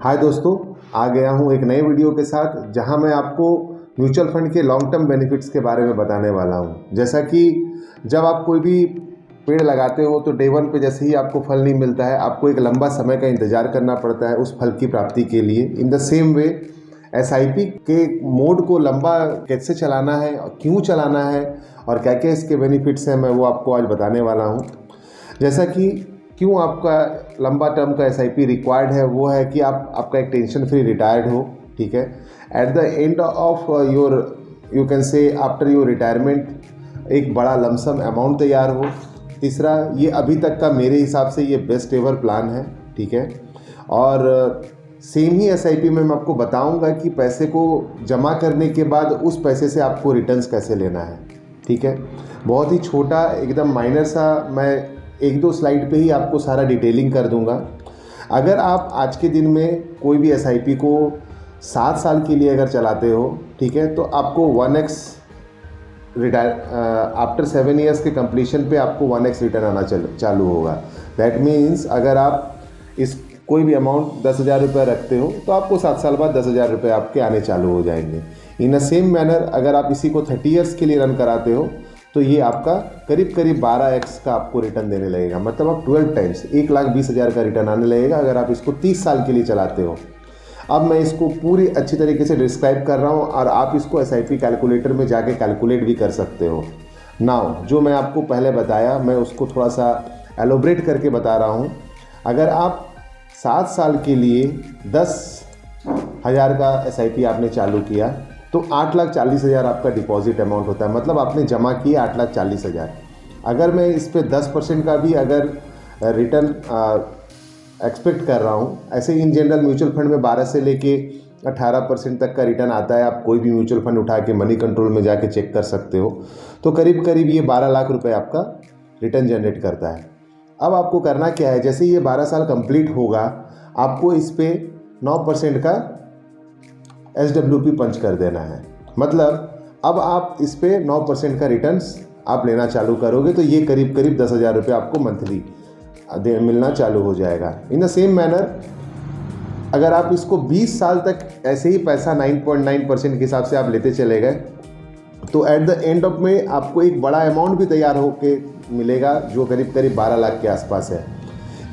हाय दोस्तों, आ गया हूँ एक नए वीडियो के साथ जहां मैं आपको म्यूचुअल फंड के लॉन्ग टर्म बेनिफिट्स के बारे में बताने वाला हूं। जैसा कि जब आप कोई भी पेड़ लगाते हो तो डे वन पे जैसे ही आपको फल नहीं मिलता है, आपको एक लंबा समय का इंतज़ार करना पड़ता है उस फल की प्राप्ति के लिए। In the same way SIP के मोड को लंबा कैसे चलाना है, क्यों चलाना है और क्या क्या इसके बेनिफिट्स हैं, मैं वो आपको आज बताने वाला हूँ। जैसा कि क्यों आपका लंबा टर्म का एसआईपी रिक्वायर्ड है, वो है कि आपका एक टेंशन फ्री रिटायर्ड हो, ठीक है। At the end of your you can say after your retirement एक बड़ा लमसम अमाउंट तैयार हो। तीसरा, ये अभी तक का मेरे हिसाब से ये बेस्ट एवर प्लान है, ठीक है। और सेम ही एसआईपी में मैं आपको बताऊंगा कि पैसे को जमा करने के बाद उस पैसे से आपको रिटर्न्स कैसे लेना है, ठीक है। बहुत ही छोटा एकदम माइनर सा, मैं एक दो स्लाइड पे ही आपको सारा डिटेलिंग कर दूंगा। अगर आप आज के दिन में कोई भी एसआईपी को 7 साल के लिए अगर चलाते हो, ठीक है, तो आपको 1x आफ्टर 7 ईयर्स के कंप्लीशन पे आपको 1x रिटर्न आना चालू होगा। दैट मीन्स अगर आप इस कोई भी अमाउंट 10,000 रुपये रखते हो तो आपको 7 साल बाद 10,000 रुपये आपके आने चालू हो जाएंगे। इन अ सेम मैनर अगर आप इसी को 30 ईयर्स के लिए रन कराते हो तो ये आपका करीब 12x का आपको रिटर्न देने लगेगा। मतलब आप 12 टाइम्स 1,20,000 का रिटर्न आने लगेगा अगर आप इसको 30 साल के लिए चलाते हो। अब मैं इसको पूरी अच्छी तरीके से डिस्क्राइब कर रहा हूँ और आप इसको एसआईपी कैलकुलेटर में जाके कैलकुलेट भी कर सकते हो। नाउ जो मैं आपको पहले बताया मैं उसको थोड़ा सा एलोब्रेट करके बता रहा हूँ। अगर आप 7 साल के लिए 10,000 का एसआईपी आपने चालू किया तो 8,40,000 आपका डिपॉजिट अमाउंट होता है। मतलब आपने जमा किए 8,40,000। अगर मैं इस पे 10% का भी अगर रिटर्न एक्सपेक्ट कर रहा हूँ, ऐसे इन जनरल म्यूचुअल फंड में 12 से लेके 18% तक का रिटर्न आता है। आप कोई भी म्यूचुअल फंड उठा के मनी कंट्रोल में जाके चेक कर सकते हो। तो करीब ये 12 लाख रुपए आपका रिटर्न जनरेट करता है। अब आपको करना क्या है, जैसे ये 12 साल कंप्लीट होगा आपको इस पे 9% का SWP पंच कर देना है। मतलब अब आप इस पे 9% का रिटर्न्स आप लेना चालू करोगे तो ये करीब 10,000 रुपये आपको मंथली मिलना चालू हो जाएगा। इन द सेम मैनर अगर आप इसको 20 साल तक ऐसे ही पैसा 9.9% के हिसाब से आप लेते चले गए तो एट द एंड ऑफ में आपको एक बड़ा अमाउंट भी तैयार होके मिलेगा जो करीब 12 लाख के आसपास है।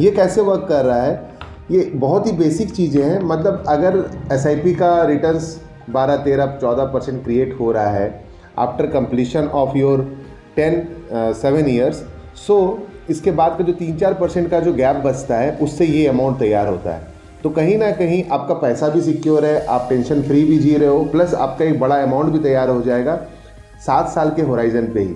ये कैसे वर्क कर रहा है, ये बहुत ही बेसिक चीज़ें हैं। मतलब अगर एसआईपी का रिटर्न्स 12, 13, 14% क्रिएट हो रहा है after completion of your 7 years, so इसके बाद का जो 3-4% का जो गैप बचता है उससे ये अमाउंट तैयार होता है। तो कहीं ना कहीं आपका पैसा भी सिक्योर है, आप टेंशन फ्री भी जी रहे हो, प्लस आपका एक बड़ा अमाउंट भी तैयार हो जाएगा 7 साल के होराइजन पे ही।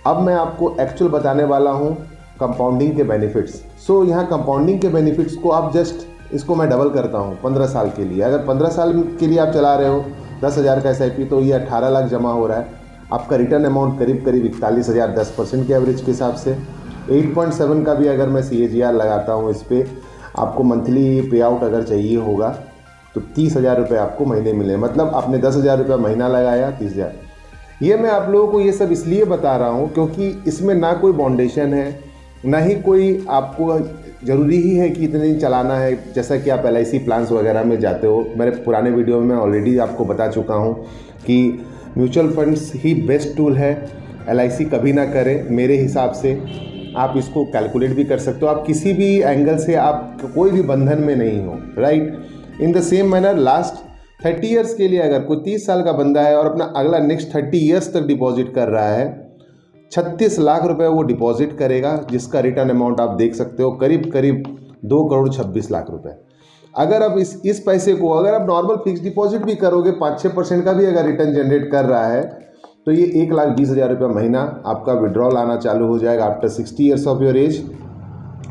अब मैं आपको एक्चुअल बताने वाला हूँ कंपाउंडिंग के बेनिफिट्स। सो यहाँ कंपाउंडिंग के बेनिफिट्स को आप जस्ट इसको मैं डबल करता हूँ 15 साल के लिए। अगर 15 साल के लिए आप चला रहे हो 10,000 का एसआईपी तो ये 18 लाख जमा हो रहा है। आपका रिटर्न अमाउंट करीब 41,000 10% के एवरेज के हिसाब से। 8.7 का भी अगर मैं CAGR लगाता हूँ इस पर, आपको मंथली पे आउट अगर चाहिए होगा तो 30,000 रुपये आपको महीने मिले। मतलब आपने 10,000 रुपये महीना लगाया 30,000। ये मैं आप लोगों को ये सब इसलिए बता रहा हूँ क्योंकि इसमें ना कोई बाउंडेशन है, ना ही कोई आपको ज़रूरी ही है कि इतने चलाना है। जैसा कि आप LIC प्लान्स वगैरह में जाते हो, मेरे पुराने वीडियो में मैं ऑलरेडी आपको बता चुका हूँ कि म्यूचुअल फंड्स ही बेस्ट टूल है। LIC कभी ना करें मेरे हिसाब से। आप इसको कैलकुलेट भी कर सकते हो, आप किसी भी एंगल से आप कोई भी बंधन में नहीं हो, right. In the same manner last 30 years के लिए अगर कोई 30 साल का बंदा है और अपना अगला नेक्स्ट 30 ईयर्स तक डिपॉजिट कर रहा है, 36 लाख रुपए वो डिपॉजिट करेगा, जिसका रिटर्न अमाउंट आप देख सकते हो करीब 2,26,00,000 रुपए। अगर आप इस पैसे को अगर आप नॉर्मल फिक्स डिपॉजिट भी करोगे 5-6% का भी अगर रिटर्न जनरेट कर रहा है तो ये 1,20,000 रुपये महीना आपका विड्रॉल आना चालू हो जाएगा after 60 years of your age.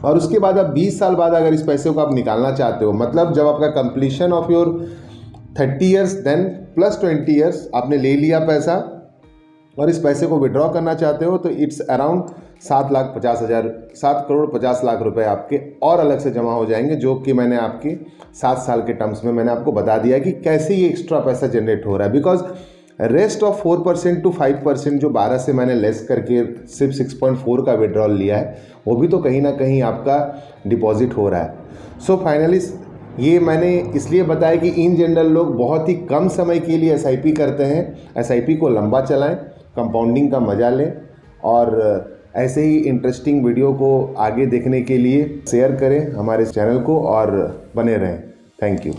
और उसके बाद आप 20 साल बाद अगर इस पैसे को आप निकालना चाहते हो, मतलब जब आपका completion of your 30 years then plus 20 years आपने ले लिया पैसा और इस पैसे को विड्रॉ करना चाहते हो तो इट्स अराउंड 7,50,000 रुपए आपके और अलग से जमा हो जाएंगे, जो कि मैंने आपकी 7 साल के टर्म्स में मैंने आपको बता दिया कि कैसे ये एक्स्ट्रा पैसा जनरेट हो रहा है। बिकॉज रेस्ट ऑफ 4% to 5% जो 12 से मैंने लेस करके सिर्फ 6.4 का विड्रॉल लिया है, वो भी तो कहीं ना कहीं आपका डिपॉजिट हो रहा है। सो फाइनली ये मैंने इसलिए बताया कि इन जनरल लोग बहुत ही कम समय के लिए एसआईपी करते हैं। एसआईपी को लंबा चलाएं, कंपाउंडिंग का मज़ा लें और ऐसे ही इंटरेस्टिंग वीडियो को आगे देखने के लिए शेयर करें हमारे चैनल को और बने रहें। Thank you.